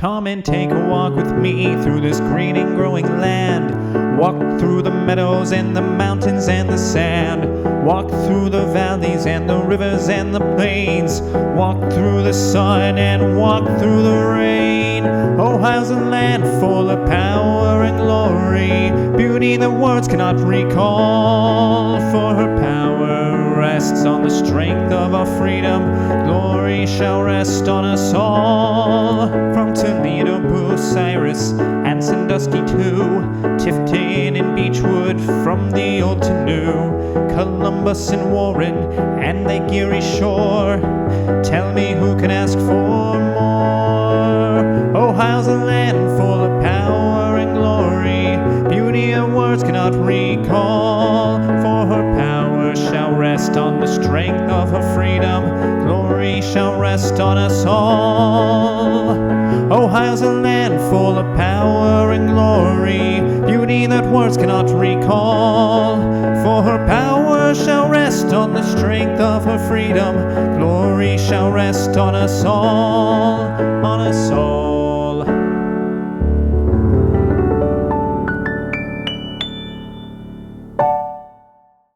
Come and take a walk with me through this green and growing land. Walk through the meadows and the mountains and the sand. Walk through the valleys and the rivers and the plains. Walk through the sun and walk through the rain. Ohio's a land full of power and glory, beauty that words cannot recall. For her power rests on the strength of our freedom. Glory shall rest on us all. From Toledo, Bucyrus, and Sandusky too, Tifton and Beechwood, from the old to new, Columbus and Warren, and Lake Erie shore. Tell me who can ask for more? Ohio's a land full of power and glory, beauty and words cannot recall. For her power shall rest on the strength of her freedom. Glory shall rest on us all. Ohio's a land full of power and glory, beauty that words cannot recall. For her power shall rest on the strength of her freedom. Glory shall rest on us all, on us all.